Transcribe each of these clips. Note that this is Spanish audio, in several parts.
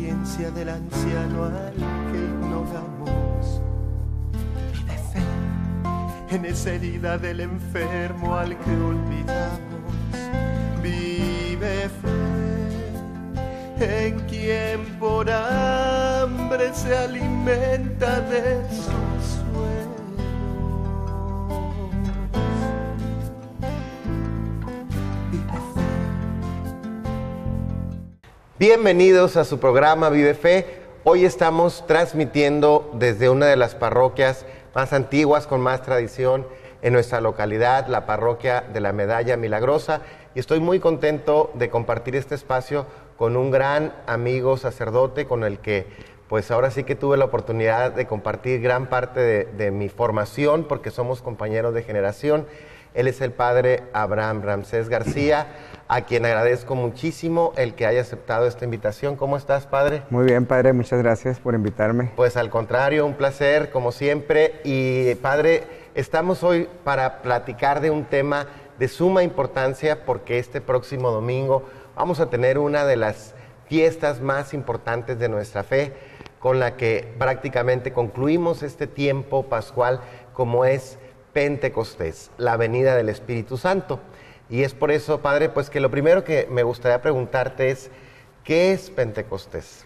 paciencia del anciano al que ignoramos, y de fe en esa herida del enfermo al que olvidamos. Vive fe en quien por hambre se alimenta de sus sueños. Vive fe. Bienvenidos a su programa Vive Fe. Hoy estamos transmitiendo desde una de las parroquias más antiguas, con más tradición en nuestra localidad, la parroquia de la Medalla Milagrosa, y estoy muy contento de compartir este espacio con un gran amigo sacerdote con el que pues ahora sí que tuve la oportunidad de compartir gran parte de mi formación, porque somos compañeros de generación. Él es el padre Abraham Ramsés García, a quien agradezco muchísimo el que haya aceptado esta invitación. ¿Cómo estás, padre? Muy bien, padre, muchas gracias por invitarme. Pues al contrario, un placer, como siempre. Y padre, estamos hoy para platicar de un tema de suma importancia, porque este próximo domingo vamos a tener una de las fiestas más importantes de nuestra fe, con la que prácticamente concluimos este tiempo pascual, como es Pentecostés, la venida del Espíritu Santo. Y es por eso, padre, pues que lo primero que me gustaría preguntarte es, ¿qué es Pentecostés?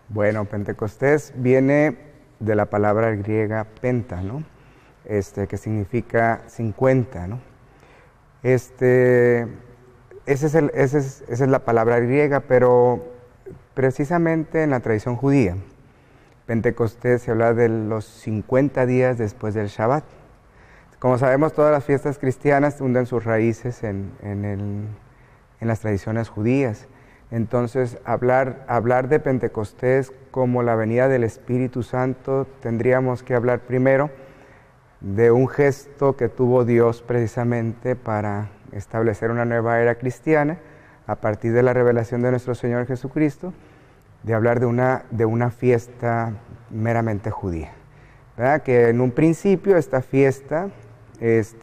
Bueno, Pentecostés viene de la palabra griega penta, ¿no? Que significa 50, ¿no? Esa es la palabra griega, pero precisamente en la tradición judía, Pentecostés se habla de los 50 días después del Shabbat. Como sabemos, todas las fiestas cristianas hunden sus raíces en las tradiciones judías. Entonces, hablar de Pentecostés como la venida del Espíritu Santo, tendríamos que hablar primero de un gesto que tuvo Dios precisamente para establecer una nueva era cristiana a partir de la revelación de nuestro Señor Jesucristo, de hablar de una fiesta meramente judía, ¿verdad? Que en un principio esta fiesta es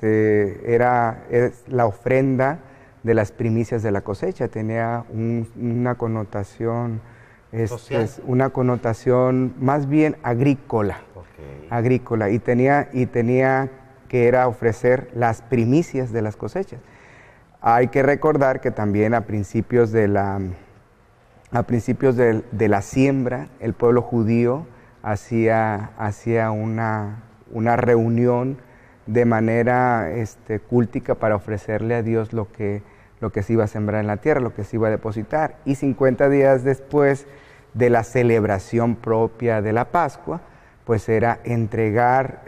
la ofrenda de las primicias de la cosecha, tenía una connotación, una connotación más bien agrícola, agrícola, y tenía que era ofrecer las primicias de las cosechas. Hay que recordar que también a principios de la siembra, el pueblo judío hacía una reunión de manera cúltica para ofrecerle a Dios lo que se iba a sembrar en la tierra, lo que se iba a depositar. Y 50 días después de la celebración propia de la Pascua, pues era entregar,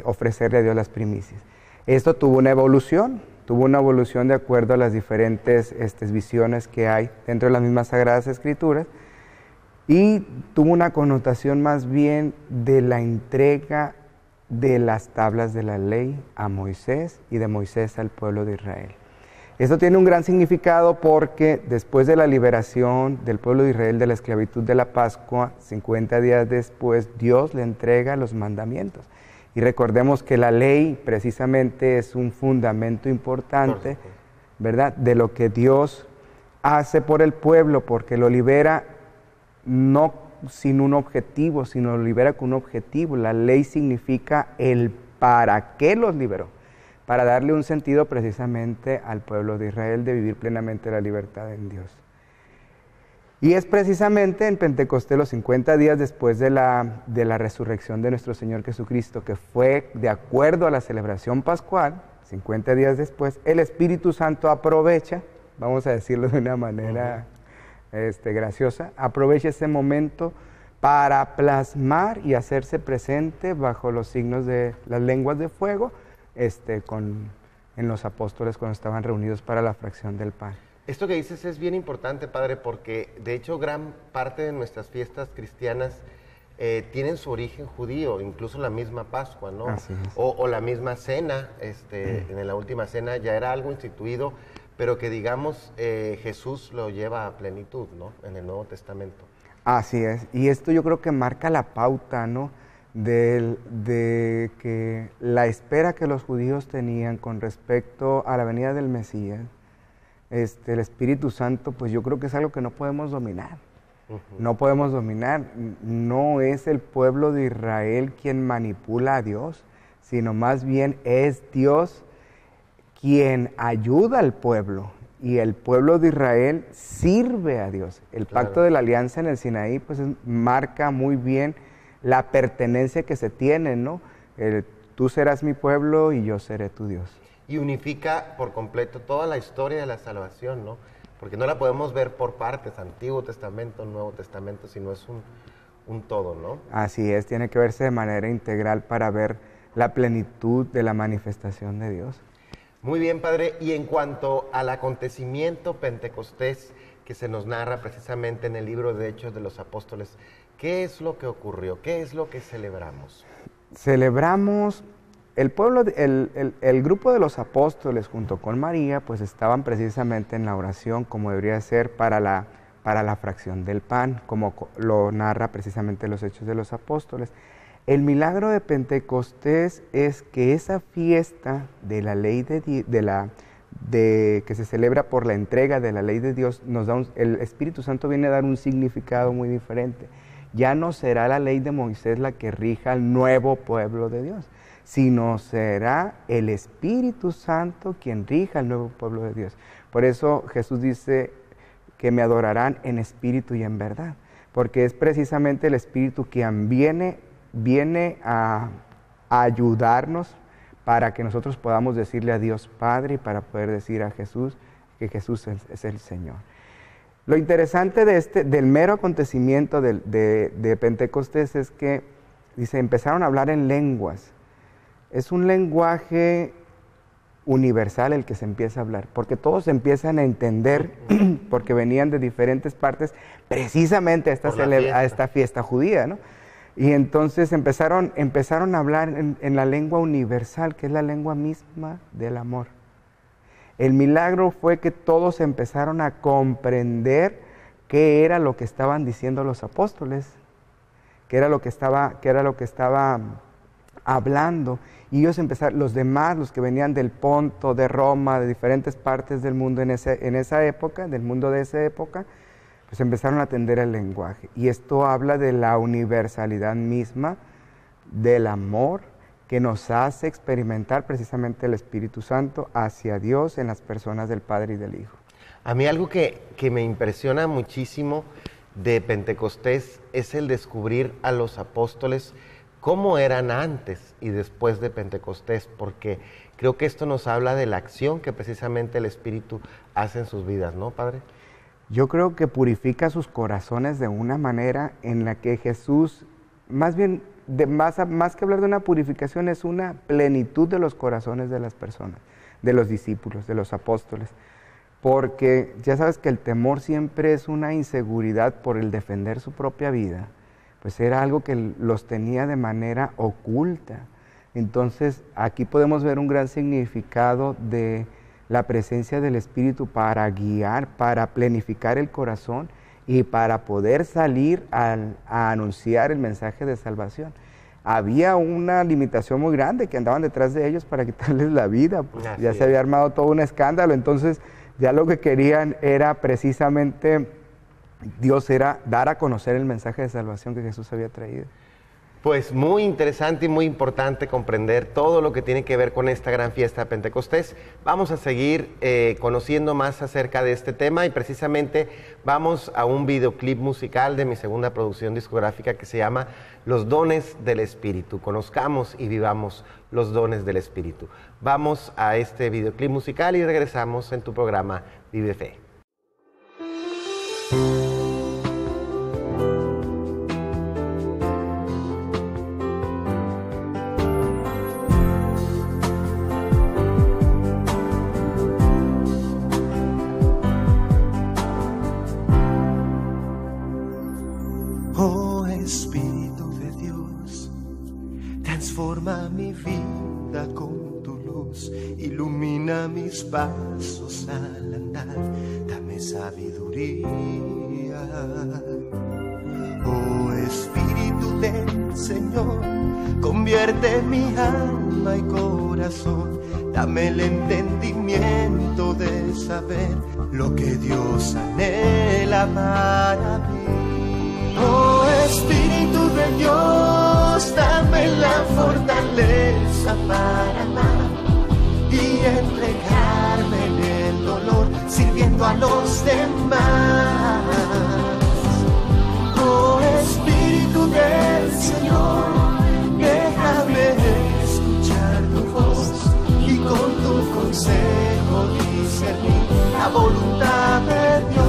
ofrecerle a Dios las primicias. Esto tuvo una evolución de acuerdo a las diferentes visiones que hay dentro de las mismas Sagradas Escrituras, y tuvo una connotación más bien de la entrega de las tablas de la ley a Moisés y de Moisés al pueblo de Israel. Esto tiene un gran significado porque después de la liberación del pueblo de Israel de la esclavitud de la Pascua, 50 días después, Dios le entrega los mandamientos. Y recordemos que la ley precisamente es un fundamento importante, ¿verdad?, de lo que Dios hace por el pueblo, porque lo libera no sin un objetivo, sino lo libera con un objetivo. La ley significa el para qué los liberó, para darle un sentido precisamente al pueblo de Israel de vivir plenamente la libertad en Dios. Y es precisamente en Pentecostés, los 50 días después de la resurrección de nuestro Señor Jesucristo, que fue de acuerdo a la celebración pascual, 50 días después, el Espíritu Santo aprovecha, vamos a decirlo de una manera graciosa, aprovecha ese momento para plasmar y hacerse presente bajo los signos de las lenguas de fuego en los apóstoles cuando estaban reunidos para la fracción del pan. Esto que dices es bien importante, padre, porque de hecho gran parte de nuestras fiestas cristianas tienen su origen judío, incluso la misma Pascua, ¿no? Así es. O la misma cena, en la última cena ya era algo instituido, pero que digamos Jesús lo lleva a plenitud, ¿no?, en el Nuevo Testamento. Así es, y esto yo creo que marca la pauta, ¿no?, de que la espera que los judíos tenían con respecto a la venida del Mesías, el Espíritu Santo, pues yo creo que es algo que no podemos dominar. No podemos dominar. No es el pueblo de Israel quien manipula a Dios, sino más bien es Dios quien ayuda al pueblo. Y el pueblo de Israel sirve a Dios. El pacto de la alianza en el Sinaí pues marca muy bien la pertenencia que se tiene, ¿no? Tú serás mi pueblo y yo seré tu Dios. Y unifica por completo toda la historia de la salvación, ¿no? Porque no la podemos ver por partes, Antiguo Testamento, Nuevo Testamento, sino es un todo, ¿no? Así es, tiene que verse de manera integral para ver la plenitud de la manifestación de Dios. Muy bien, Padre. Y en cuanto al acontecimiento pentecostés que se nos narra precisamente en el libro de Hechos de los Apóstoles, ¿qué es lo que ocurrió? ¿Qué es lo que celebramos? Celebramos, el grupo de los apóstoles junto con María, pues estaban precisamente en la oración, como debería ser para la fracción del pan, como lo narra precisamente los Hechos de los Apóstoles. El milagro de Pentecostés es que esa fiesta de la ley que se celebra por la entrega de la ley de Dios, el Espíritu Santo viene a dar un significado muy diferente. Ya no será la ley de Moisés la que rija al nuevo pueblo de Dios, sino será el Espíritu Santo quien rija al nuevo pueblo de Dios. Por eso Jesús dice que me adorarán en espíritu y en verdad, porque es precisamente el Espíritu quien viene a ayudarnos para que nosotros podamos decirle a Dios Padre y para poder decir a Jesús que Jesús es el Señor. Lo interesante del mero acontecimiento de Pentecostés es que, dice, empezaron a hablar en lenguas. Es un lenguaje universal el que se empieza a hablar, porque todos empiezan a entender, porque venían de diferentes partes, precisamente a esta fiesta judía, ¿no? Y entonces empezaron a hablar en la lengua universal, que es la lengua misma del amor. El milagro fue que todos empezaron a comprender qué era lo que estaban diciendo los apóstoles, qué era lo que estaba hablando. Y ellos empezaron, los demás, los que venían del Ponto, de Roma, de diferentes partes del mundo en esa época, del mundo de esa época, pues empezaron a atender el lenguaje. Y esto habla de la universalidad misma del amor que nos hace experimentar precisamente el Espíritu Santo hacia Dios en las personas del Padre y del Hijo. A mí algo que me impresiona muchísimo de Pentecostés es el descubrir a los apóstoles cómo eran antes y después de Pentecostés, porque creo que esto nos habla de la acción que precisamente el Espíritu hace en sus vidas, ¿no, Padre? Yo creo que purifica sus corazones de una manera en la que Jesús, más bien, más que hablar de una purificación, es una plenitud de los corazones de las personas, de los discípulos, de los apóstoles. Porque ya sabes que el temor siempre es una inseguridad por el defender su propia vida, pues era algo que los tenía de manera oculta. Entonces aquí podemos ver un gran significado de la presencia del Espíritu para guiar, para plenificar el corazón y para poder salir a anunciar el mensaje de salvación. Había una limitación muy grande que andaban detrás de ellos para quitarles la vida, pues ya se había armado todo un escándalo, entonces ya lo que querían era precisamente, Dios era dar a conocer el mensaje de salvación que Jesús había traído. Pues muy interesante y muy importante comprender todo lo que tiene que ver con esta gran fiesta de Pentecostés. Vamos a seguir conociendo más acerca de este tema y precisamente vamos a un videoclip musical de mi segunda producción discográfica que se llama Los Dones del Espíritu. Conozcamos y vivamos los dones del Espíritu. Vamos a este videoclip musical y regresamos en tu programa Vive Fe. Transforma mi vida con tu luz, ilumina mis pasos al andar, dame sabiduría. Oh Espíritu del Señor, convierte mi alma y corazón, dame el entendimiento de saber lo que Dios anhela para mí. fortaleza para amar y entregarme en el dolor, sirviendo a los demás. Oh Espíritu del Señor, déjame escuchar tu voz y con tu consejo discernir la voluntad de Dios.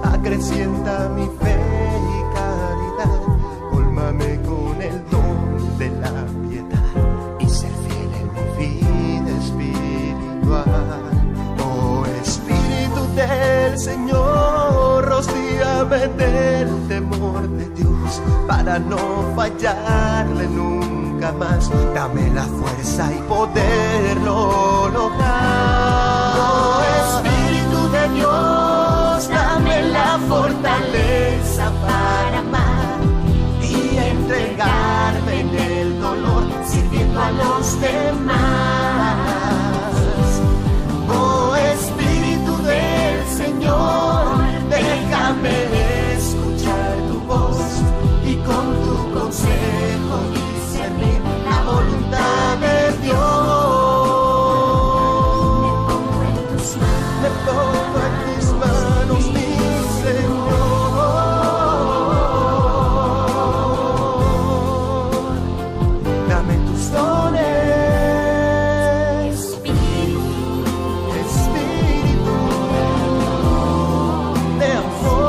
Acrecienta mi fe y caridad, cólmame con el don de la piedad y ser fiel en mi vida espiritual. Oh Espíritu del Señor, rocíame del temor de Dios para no fallarle nunca más. Dame la fuerza y poderlo lograr. Oh Espíritu de Dios, dame la fortaleza para amar y entregarme en el dolor, sirviendo a los demás. Oh Espíritu del Señor, déjame escuchar tu voz y con tu consejo discernir la voluntad de Dios. Me pongo en tus manos, mi Señor. Dame tus dones, Espíritu de amor.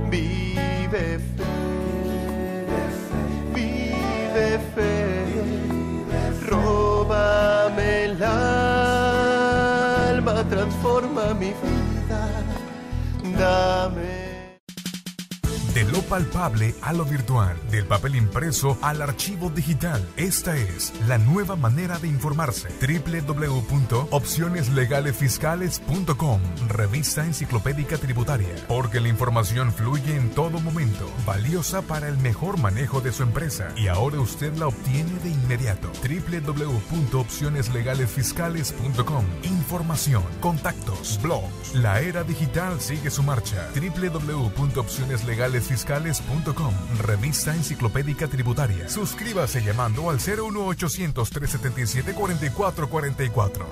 Vive fe, vive fe, róbame el alma, transforma mi vida, dame. De lo palpable a lo virtual, del papel impreso al archivo digital. Esta es la nueva manera de informarse. www.opcioneslegalesfiscales.com, revista enciclopédica tributaria. Porque la información fluye en todo momento, valiosa para el mejor manejo de su empresa. Y ahora usted la obtiene de inmediato. www.opcioneslegalesfiscales.com. Información, contactos, blogs. La era digital sigue su marcha. www.opcioneslegalesfiscales.com, revista enciclopédica tributaria. Suscríbase llamando al 01800-377-4444.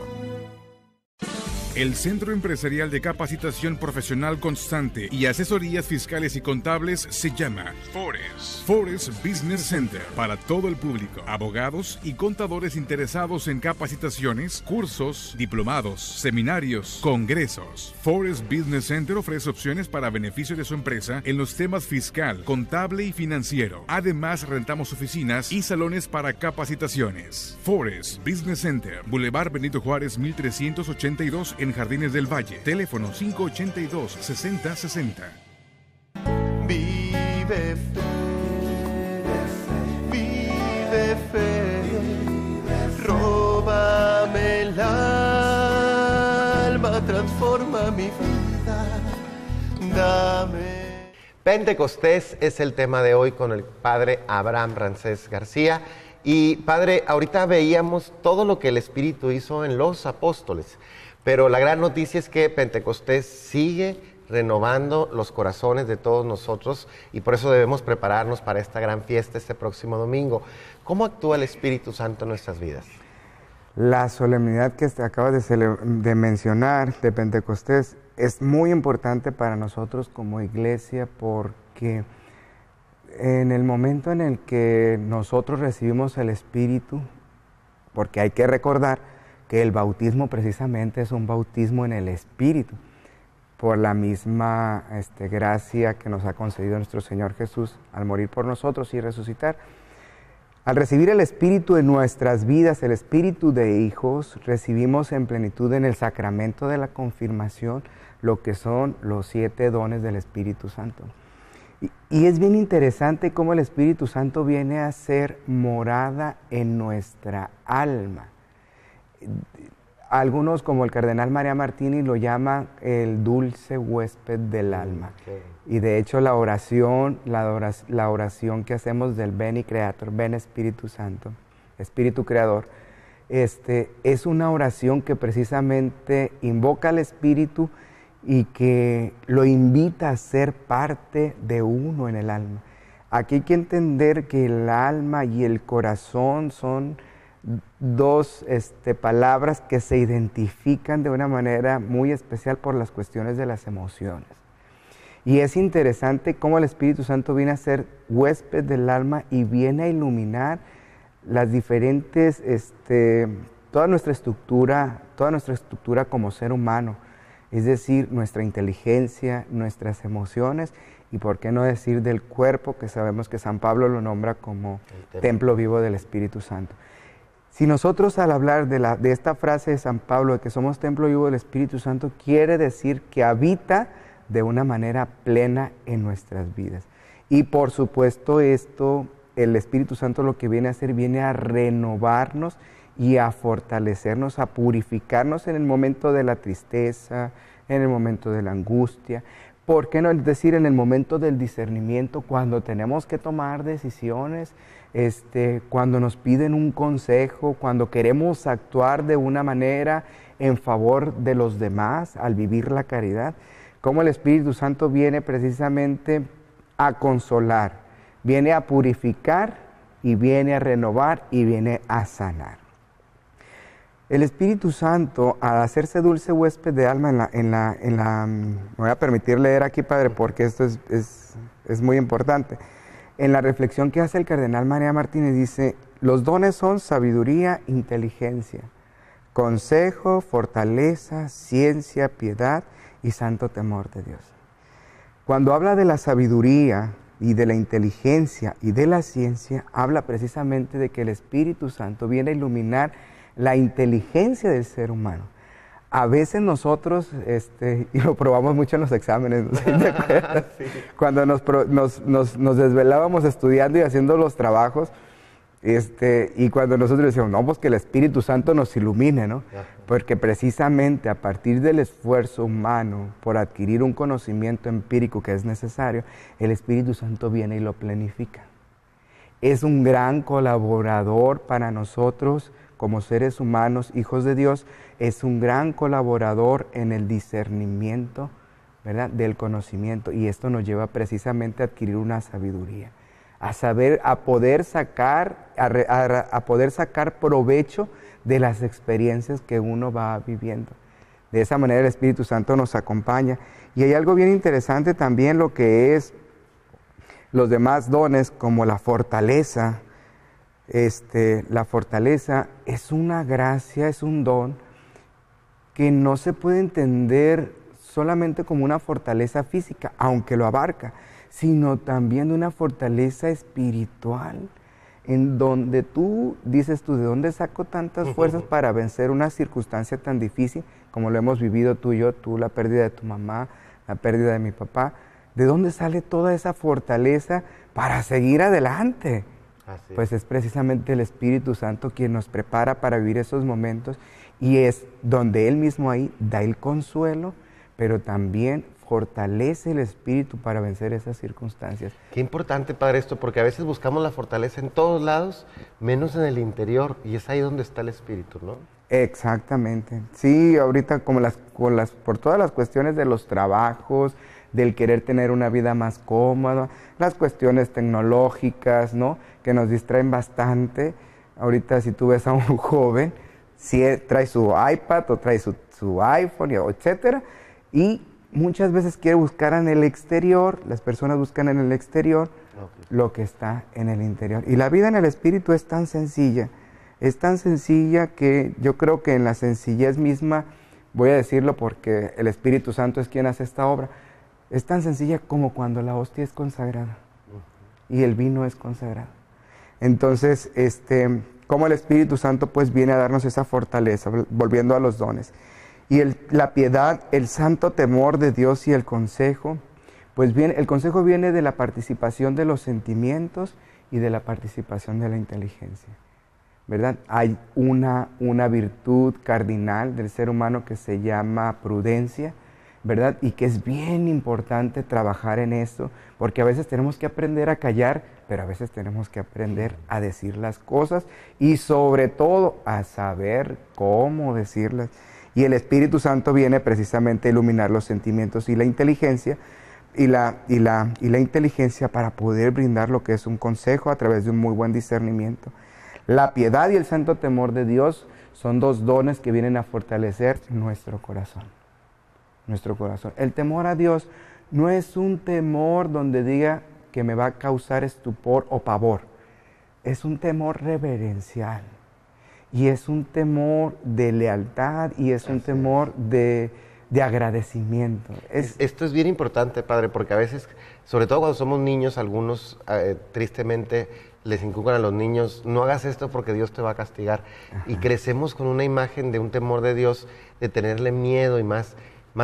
El Centro Empresarial de Capacitación Profesional Constante y Asesorías Fiscales y Contables se llama FORES. FORES Business Center, para todo el público, abogados y contadores interesados en capacitaciones, cursos, diplomados, seminarios, congresos. FORES Business Center ofrece opciones para beneficio de su empresa en los temas fiscal, contable y financiero. Además, rentamos oficinas y salones para capacitaciones. FORES Business Center, Boulevard Benito Juárez 1382 en Jardines del Valle. Teléfono 582-6060. Vive fe, vive fe, róbame el alma, transforma mi vida, dame. Pentecostés es el tema de hoy con el padre Abraham Rancés García. Y padre, ahorita veíamos todo lo que el Espíritu hizo en los apóstoles. Pero la gran noticia es que Pentecostés sigue renovando los corazones de todos nosotros y por eso debemos prepararnos para esta gran fiesta este próximo domingo. ¿Cómo actúa el Espíritu Santo en nuestras vidas? La solemnidad que acabas de mencionar de Pentecostés es muy importante para nosotros como iglesia porque en el momento en el que nosotros recibimos el Espíritu, porque hay que recordar que el bautismo precisamente es un bautismo en el Espíritu, por la misma gracia que nos ha concedido nuestro Señor Jesús al morir por nosotros y resucitar. Al recibir el Espíritu en nuestras vidas, el Espíritu de hijos, recibimos en plenitud en el sacramento de la confirmación, lo que son los 7 dones del Espíritu Santo. Y es bien interesante cómo el Espíritu Santo viene a ser morada en nuestra alma. Algunos, como el cardenal María Martini, lo llaman el dulce huésped del alma. Okay. Y de hecho la oración que hacemos del Veni Creator, Ven Espíritu Santo, Espíritu Creador, es una oración que precisamente invoca al Espíritu y que lo invita a ser parte de uno en el alma. Aquí hay que entender que el alma y el corazón son dos palabras que se identifican de una manera muy especial por las cuestiones de las emociones. Y es interesante cómo el Espíritu Santo viene a ser huésped del alma y viene a iluminar las diferentes, toda nuestra estructura como ser humano, es decir, nuestra inteligencia, nuestras emociones y por qué no decir del cuerpo, que sabemos que San Pablo lo nombra como templo vivo del Espíritu Santo. Si nosotros al hablar de esta frase de San Pablo, de que somos templo vivo del Espíritu Santo, quiere decir que habita de una manera plena en nuestras vidas. Y por supuesto el Espíritu Santo lo que viene a hacer, viene a renovarnos y a fortalecernos, a purificarnos en el momento de la tristeza, en el momento de la angustia. ¿Por qué no decir en el momento del discernimiento, cuando tenemos que tomar decisiones, cuando nos piden un consejo, cuando queremos actuar de una manera en favor de los demás, al vivir la caridad? Cómo el Espíritu Santo viene precisamente a consolar, viene a purificar y viene a renovar y viene a sanar. El Espíritu Santo, al hacerse dulce huésped de alma me voy a permitir leer aquí, Padre, porque esto es muy importante. En la reflexión que hace el cardenal María Martínez dice, los dones son sabiduría, inteligencia, consejo, fortaleza, ciencia, piedad y santo temor de Dios. Cuando habla de la sabiduría y de la inteligencia y de la ciencia, habla precisamente de que el Espíritu Santo viene a iluminar la inteligencia del ser humano. A veces nosotros, y lo probamos mucho en los exámenes, ¿no? ¿Sí te acuerdas? Sí. Cuando nos desvelábamos estudiando y haciendo los trabajos, y cuando nosotros decíamos, no, pues que el Espíritu Santo nos ilumine, ¿no? Porque precisamente a partir del esfuerzo humano por adquirir un conocimiento empírico que es necesario, el Espíritu Santo viene y lo planifica. Es un gran colaborador para nosotros como seres humanos, hijos de Dios, es un gran colaborador en el discernimiento, ¿verdad?, del conocimiento, y esto nos lleva precisamente a adquirir una sabiduría, a poder sacar provecho de las experiencias que uno va viviendo. De esa manera el Espíritu Santo nos acompaña. Y hay algo bien interesante también, lo que es los demás dones, como la fortaleza. La fortaleza es una gracia, es un don que no se puede entender solamente como una fortaleza física, aunque lo abarca, sino también de una fortaleza espiritual, en donde dices tú, ¿de dónde saco tantas fuerzas para vencer una circunstancia tan difícil como lo hemos vivido tú y yo, tú, la pérdida de tu mamá, la pérdida de mi papá? ¿De dónde sale toda esa fortaleza para seguir adelante? Así. Pues es precisamente el Espíritu Santo quien nos prepara para vivir esos momentos, y es donde Él mismo ahí da el consuelo, pero también fortalece el espíritu para vencer esas circunstancias. Qué importante, Padre, esto, porque a veces buscamos la fortaleza en todos lados, menos en el interior, y es ahí donde está el espíritu, ¿no? Exactamente. Sí, ahorita por todas las cuestiones de los trabajos, del querer tener una vida más cómoda, las cuestiones tecnológicas, ¿no?, que nos distraen bastante. Ahorita si tú ves a un joven, si trae su iPad o trae su iPhone, etcétera, y muchas veces quiere buscar en el exterior, las personas buscan en el exterior lo que está en el interior. Y la vida en el Espíritu es tan sencilla que yo creo que en la sencillez misma, voy a decirlo porque el Espíritu Santo es quien hace esta obra, es tan sencilla como cuando la hostia es consagrada y el vino es consagrado. Entonces, como el Espíritu Santo pues viene a darnos esa fortaleza, volviendo a los dones. Y la piedad, el santo temor de Dios y el consejo, pues bien, el consejo viene de la participación de los sentimientos y de la participación de la inteligencia, ¿verdad? Hay una virtud cardinal del ser humano que se llama prudencia, ¿verdad? Y que es bien importante trabajar en esto, porque a veces tenemos que aprender a callar, pero a veces tenemos que aprender a decir las cosas y sobre todo a saber cómo decirlas. Y el Espíritu Santo viene precisamente a iluminar los sentimientos y la inteligencia, y la inteligencia para poder brindar lo que es un consejo a través de un muy buen discernimiento. La piedad y el santo temor de Dios son dos dones que vienen a fortalecer nuestro corazón. Nuestro corazón. El temor a Dios no es un temor donde diga que me va a causar estupor o pavor. Es un temor reverencial. Y es un temor de lealtad y es un temor de agradecimiento. Esto es bien importante, padre, porque a veces, sobre todo cuando somos niños, algunos tristemente les inculcan a los niños, no hagas esto porque Dios te va a castigar. Ajá. Y crecemos con una imagen de un temor de Dios, de tenerle miedo y más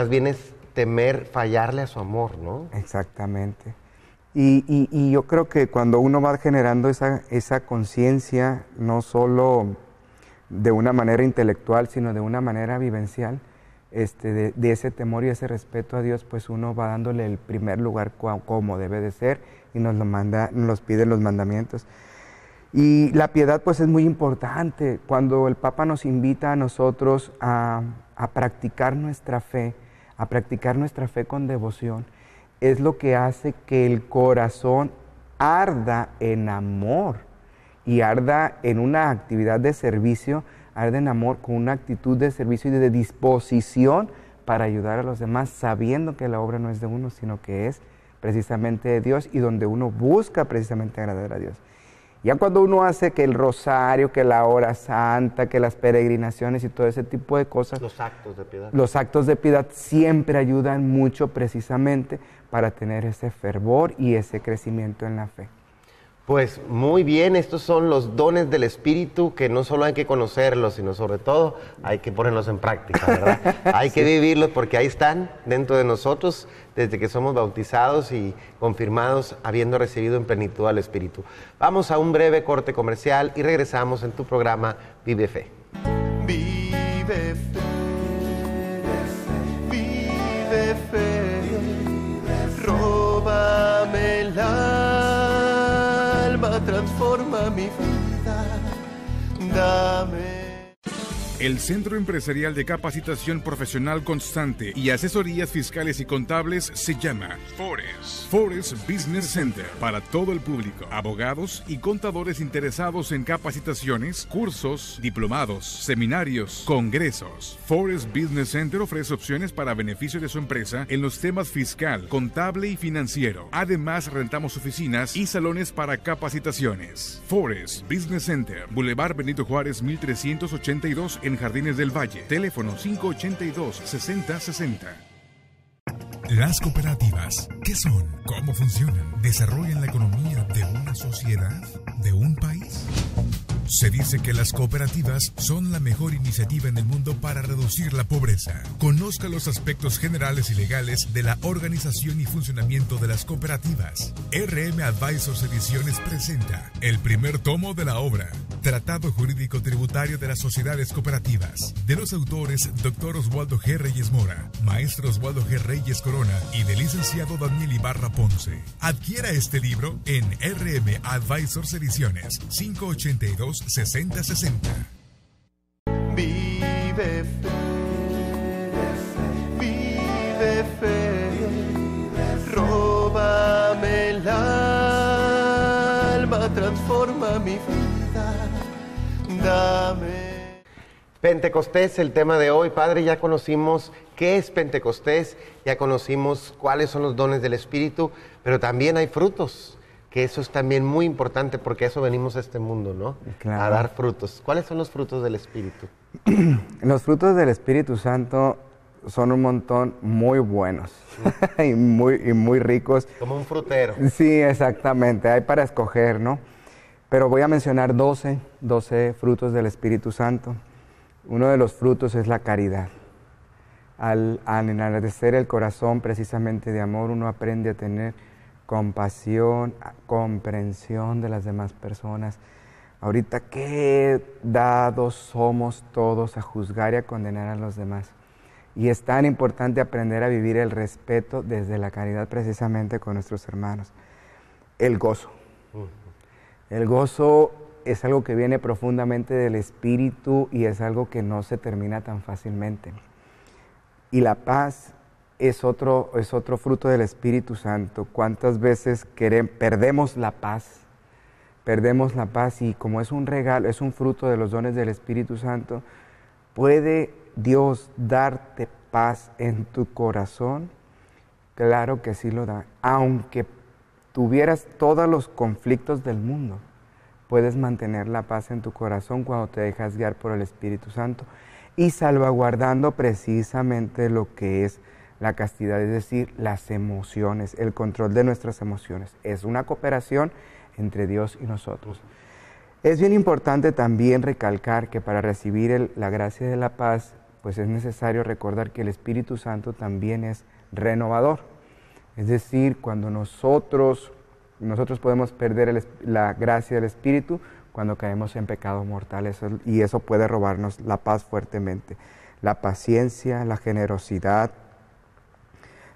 bien es temer fallarle a su amor, ¿no? Exactamente. Y yo creo que cuando uno va generando esa conciencia, no solo de una manera intelectual, sino de una manera vivencial, de ese temor y ese respeto a Dios, pues uno va dándole el primer lugar como debe de ser y nos los pide los mandamientos. Y la piedad pues es muy importante. Cuando el Papa nos invita a nosotros a practicar nuestra fe, con devoción, es lo que hace que el corazón arda en amor y arda en una actividad de servicio, arda en amor con una actitud de servicio y de disposición para ayudar a los demás, sabiendo que la obra no es de uno, sino que es precisamente de Dios y donde uno busca precisamente agradar a Dios. Ya cuando uno hace que el rosario, que la hora santa, que las peregrinaciones y todo ese tipo de cosas... Los actos de piedad. Los actos de piedad siempre ayudan mucho precisamente para tener ese fervor y ese crecimiento en la fe. Pues muy bien, estos son los dones del Espíritu que no solo hay que conocerlos, sino sobre todo hay que ponerlos en práctica, ¿verdad? Hay que vivirlos porque ahí están dentro de nosotros desde que somos bautizados y confirmados habiendo recibido en plenitud al Espíritu. Vamos a un breve corte comercial y regresamos en tu programa Vive Fe. Vive fe, vive fe, róbame el alma, transforma mi vida, dame. El Centro Empresarial de Capacitación Profesional Constante y Asesorías Fiscales y Contables se llama FORES. FORES Business Center para todo el público. Abogados y contadores interesados en capacitaciones, cursos, diplomados, seminarios, congresos. FORES Business Center ofrece opciones para beneficio de su empresa en los temas fiscal, contable y financiero. Además, rentamos oficinas y salones para capacitaciones. FORES Business Center, Boulevard Benito Juárez 1382 en Jardines del Valle. Teléfono 582-6060. Las cooperativas, ¿qué son? ¿Cómo funcionan? ¿Desarrollan la economía de una sociedad? ¿De un país? Se dice que las cooperativas son la mejor iniciativa en el mundo para reducir la pobreza. Conozca los aspectos generales y legales de la organización y funcionamiento de las cooperativas. RM Advisors Ediciones presenta el primer tomo de la obra, Tratado Jurídico Tributario de las Sociedades Cooperativas, de los autores Dr. Oswaldo G. Reyes Mora, Maestro Oswaldo G. Reyes Corona y del licenciado Daniel Ibarra Ponce. Adquiera este libro en RM Advisors Ediciones, 582-6060. Vive fe, vive fe, róbame el alma, transforma mi vida, dame. Pentecostés, el tema de hoy. Padre, ya conocimos qué es Pentecostés, ya conocimos cuáles son los dones del Espíritu, pero también hay frutos, que eso es también muy importante porque a eso venimos a este mundo, ¿no? Claro. A dar frutos. ¿Cuáles son los frutos del Espíritu? Los frutos del Espíritu Santo son un montón muy buenos y muy ricos. Como un frutero. Sí, exactamente, hay para escoger, ¿no? Pero voy a mencionar 12 frutos del Espíritu Santo. Uno de los frutos es la caridad. Al enardecer el corazón precisamente de amor, uno aprende a tener compasión, comprensión de las demás personas. Ahorita, qué dados somos todos a juzgar y a condenar a los demás. Y es tan importante aprender a vivir el respeto desde la caridad precisamente con nuestros hermanos. El gozo. El gozo es algo que viene profundamente del espíritu y es algo que no se termina tan fácilmente. Y la paz es otro fruto del Espíritu Santo. ¿Cuántas veces perdemos la paz? Perdemos la paz y como es un regalo, es un fruto de los dones del Espíritu Santo, ¿puede Dios darte paz en tu corazón? Claro que sí lo da. Aunque tuvieras todos los conflictos del mundo, puedes mantener la paz en tu corazón cuando te dejas guiar por el Espíritu Santo y salvaguardando precisamente lo que es la castidad, es decir, las emociones, el control de nuestras emociones. Es una cooperación entre Dios y nosotros. Es bien importante también recalcar que para recibir la gracia de la paz, pues es necesario recordar que el Espíritu Santo también es renovador. Es decir, cuando nosotros podemos perder la gracia del Espíritu cuando caemos en pecado mortal, y eso puede robarnos la paz fuertemente. La paciencia, la generosidad,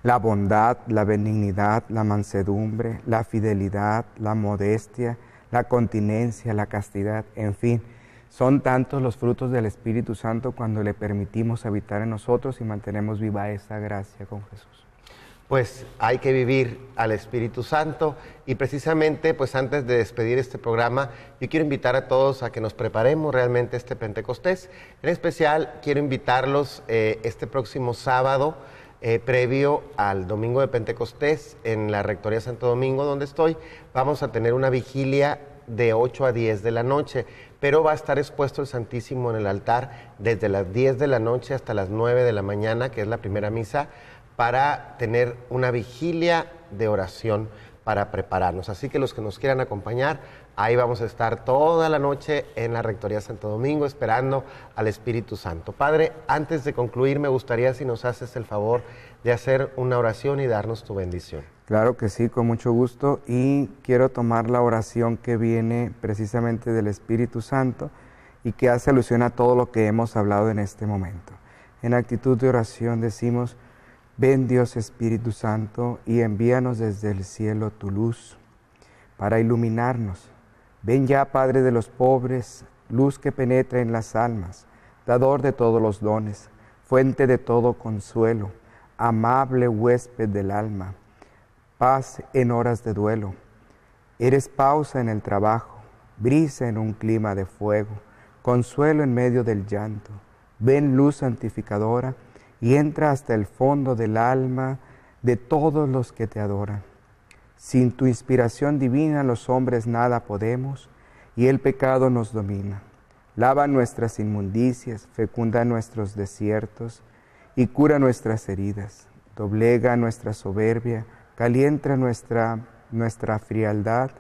la bondad, la benignidad, la mansedumbre, la fidelidad, la modestia, la continencia, la castidad, en fin, son tantos los frutos del Espíritu Santo cuando le permitimos habitar en nosotros y mantenemos viva esa gracia con Jesús. Pues hay que vivir al Espíritu Santo y precisamente pues antes de despedir este programa yo quiero invitar a todos a que nos preparemos realmente este Pentecostés. En especial quiero invitarlos este próximo sábado previo al domingo de Pentecostés en la Rectoría Santo Domingo donde estoy. Vamos a tener una vigilia de 8 a 10 de la noche, pero va a estar expuesto el Santísimo en el altar desde las 10 de la noche hasta las 9 de la mañana, que es la primera misa, para tener una vigilia de oración para prepararnos. Así que los que nos quieran acompañar, ahí vamos a estar toda la noche en la Rectoría Santo Domingo esperando al Espíritu Santo. Padre, antes de concluir me gustaría si nos haces el favor de hacer una oración y darnos tu bendición. Claro que sí, con mucho gusto, y quiero tomar la oración que viene precisamente del Espíritu Santo y que hace alusión a todo lo que hemos hablado en este momento. En actitud de oración decimos: ven Dios Espíritu Santo y envíanos desde el cielo tu luz para iluminarnos. Ven ya, Padre de los pobres, luz que penetra en las almas, dador de todos los dones, fuente de todo consuelo, amable huésped del alma, paz en horas de duelo. Eres pausa en el trabajo, brisa en un clima de fuego, consuelo en medio del llanto. Ven luz santificadora y entra hasta el fondo del alma de todos los que te adoran. Sin tu inspiración divina los hombres nada podemos y el pecado nos domina. Lava nuestras inmundicias, fecunda nuestros desiertos y cura nuestras heridas. Doblega nuestra soberbia, calienta nuestra frialdad,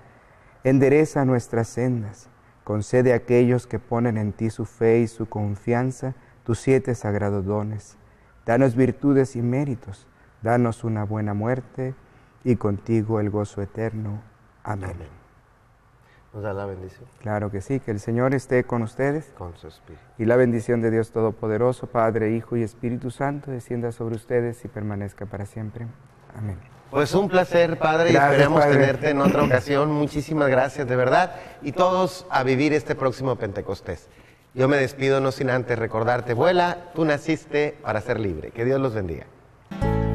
endereza nuestras sendas. Concede a aquellos que ponen en ti su fe y su confianza tus 7 sagrados dones. Danos virtudes y méritos, danos una buena muerte y contigo el gozo eterno. Amén. Amén. ¿Nos da la bendición? Claro que sí, que el Señor esté con ustedes. Con su Espíritu. Y la bendición de Dios Todopoderoso, Padre, Hijo y Espíritu Santo, descienda sobre ustedes y permanezca para siempre. Amén. Pues un placer, Padre, y Gracias, esperamos Padre. tenerte en otra ocasión. Muchísimas gracias, de verdad. Y todos a vivir este próximo Pentecostés. Yo me despido no sin antes recordarte, vuela, tú naciste para ser libre. Que Dios los bendiga.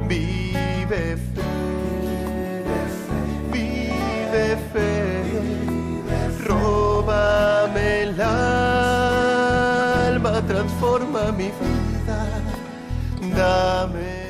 Vive fe, vive fe, róbame el alma, transforma mi vida, dame